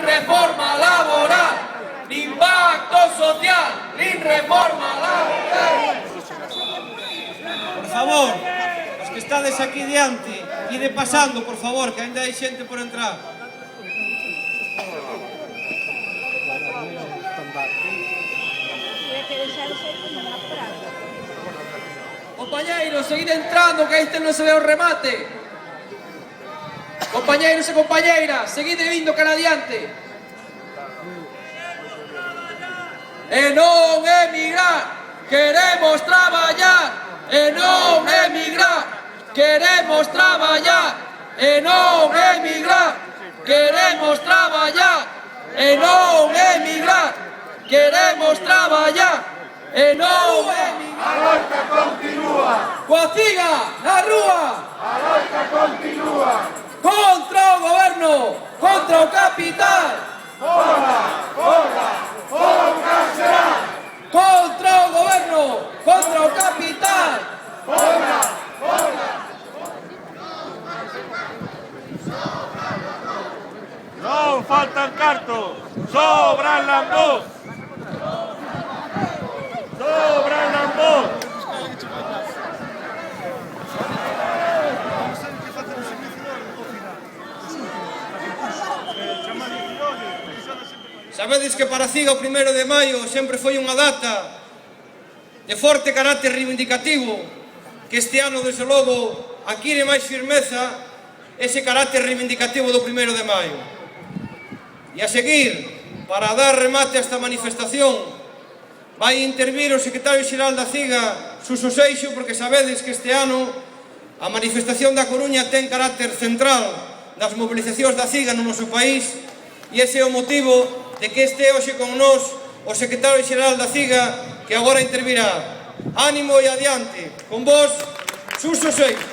reforma laboral, nin pacto social, nin reforma laboral. Por favor, os que estades aquí diante, ide pasando, por favor, que ainda hai xente por entrar. Compañeiros, seguid entrando, que este non se ve o remate. Compañeiros e compañeiras, seguide vindo cara adiante. E non emigrar, queremos traballar. E non emigrar, queremos traballar. E non emigrar, queremos traballar. E non emigrar, queremos traballar. E non emigrar. A loita continúa. Coa CIGA na rúa. A loita continúa. Contra o goberno, contra o capital. Fora, fora, fora será. Contra o goberno, contra o capital. Fora, fora. Non faltan cartos, sobran lambos. Sobran lambos. Sabedes que para CIGA o 1º de maio sempre foi unha data de forte carácter reivindicativo, que este ano, desde logo, adquire máis firmeza ese carácter reivindicativo do 1º de maio. E a seguir, para dar remate a esta manifestación, vai intervir o secretario xeral da CIGA, Suso Seixo, porque sabedes que este ano a manifestación da Coruña ten carácter central nas mobilizacións da CIGA no noso país, e ese é o motivo de que este hoxe con nós o secretario xeral da CIGA, que agora intervirá. Ánimo e adiante. Con vos, Suso Seixo.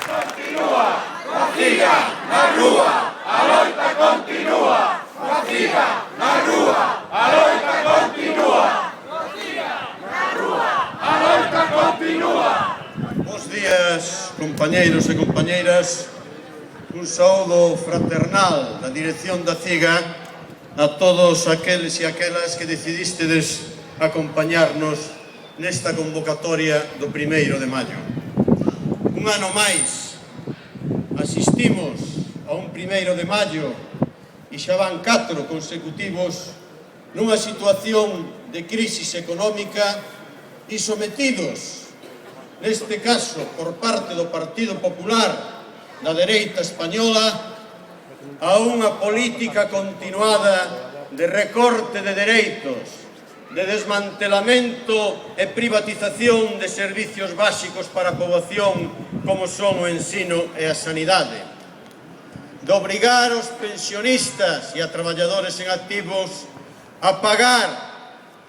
Continúa, a CIGA na rúa, a loita continúa. A CIGA na rúa, a loita continúa. A CIGA na rúa, a loita continúa. Bos días, compañeiros e compañeiras. Un saúdo fraternal da dirección da CIGA a todos aqueles e aquelas que decidistedes acompañarnos nesta convocatoria do 1º de maio. Un ano máis asistimos a un 1º de maio e xa van 4 consecutivos nunha situación de crisis económica e sometidos, neste caso por parte do Partido Popular da dereita española, a unha política continuada de recorte de dereitos, de desmantelamento e privatización de servicios básicos para a poboación como son o ensino e a sanidade, de obrigar os pensionistas e a traballadores en activos a pagar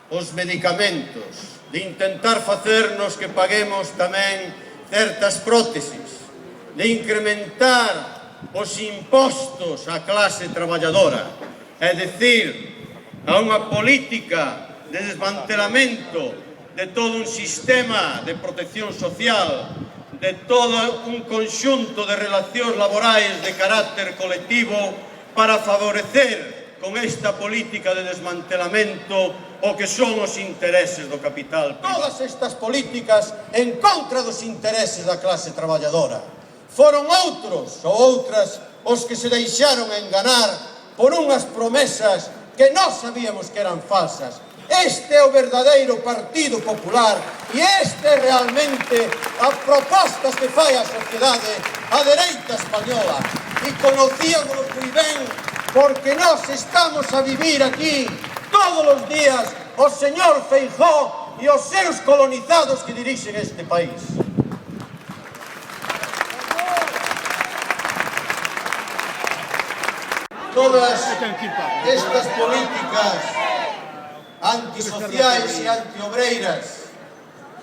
os medicamentos, de intentar facernos que paguemos tamén certas prótesis, de incrementar os impostos á clase traballadora, é dicir, a unha política de desmantelamento de todo un sistema de protección social, de todo un conxunto de relacións laborais de carácter colectivo para favorecer con esta política de desmantelamento o que son os intereses do capital. Todas estas políticas en contra dos intereses da clase traballadora. Foron outros ou outras os que se deixaron enganar por unhas promesas que nós sabíamos que eran falsas. Este é o verdadeiro Partido Popular e este é realmente as propostas que fai a sociedade, a dereita española. E conocíamos moi ben porque nós estamos a vivir aquí todos os días o señor Feijóo e os seus colonizados que dirixen este país. Todas estas políticas antisociais e antiobreiras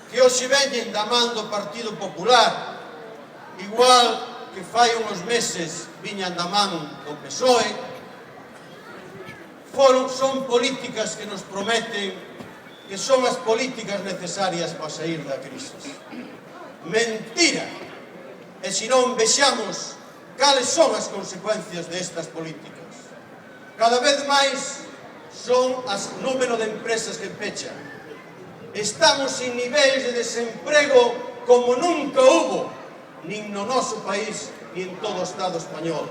que hoxe veñen da man do Partido Popular, igual que fai uns meses viñan da man do PSOE, son políticas que nos prometen que son as políticas necesarias para sair da crise. Mentira! E se non vexamos cales son as consecuencias destas políticas? Cada vez máis son as número de empresas que pechan. Estamos en niveis de desemprego como nunca hubo, nin no noso país, nin en todo o Estado español.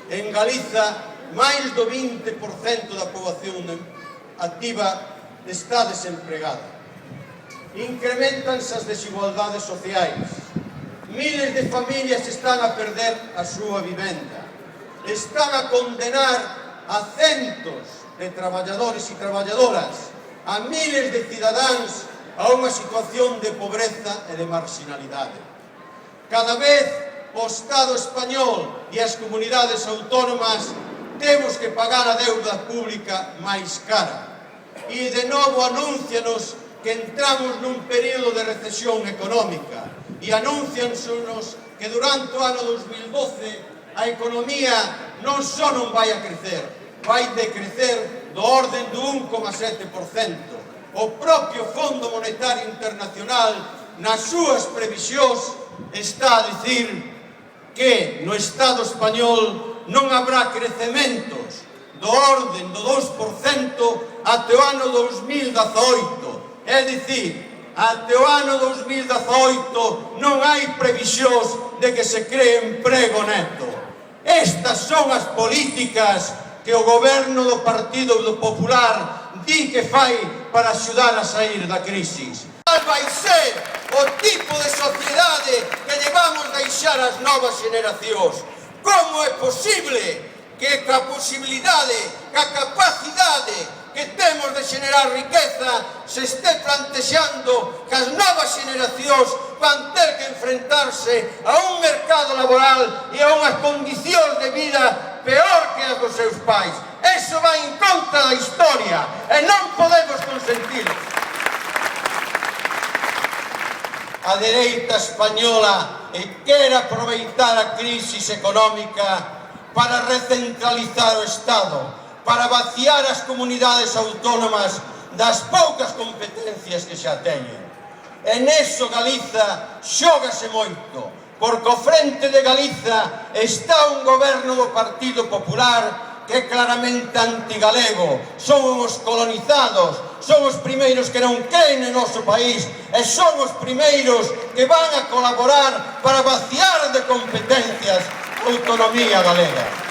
En Galiza, máis do 20% da poboación activa está desempregada. Incrementanse as desigualdades sociais. Miles de familias están a perder a súa vivenda. Están a condenar a centos de traballadores e traballadoras, a miles de cidadáns a unha situación de pobreza e de marginalidade. Cada vez o Estado español e as comunidades autónomas temos que pagar a deuda pública máis cara. E de novo anúncianos que entramos nun período de recesión económica e anúncianos que durante o ano 2012 a economía non só non vai a crecer, vai decrecer do orden do 1,7%. O propio Fondo Monetario Internacional, nas súas previsións, está a dicir que no Estado español non habrá crecementos do orden do 2% até o ano 2018. É dicir, até o ano 2018 non hai previsións de que se cree emprego neto. Estas son as políticas que o goberno do Partido Popular di que fai para axudar a sair da crisis. Cal vai ser o tipo de sociedade que llevamos deixar ás novas xeracións? Como é posible que ca posibilidade, ca capacidade que temos de xenerar riqueza se este plantexando que as novas xeracións van ter que enfrentarse a un mercado laboral e a unhas condicións de vida peor que as dos seus pais? Eso vai en contra da historia e non podemos consentirlo. A dereita española quere aproveitar a crisis económica para recentralizar o Estado, para vaciar as comunidades autónomas das poucas competencias que xa teñen. E neso Galiza xógase moito, porque ao frente de Galiza está un goberno do Partido Popular que é claramente antigalego. Son os colonizados, son os primeiros que non creen no noso país e son os primeiros que van a colaborar para vaciar de competencias a autonomía galega.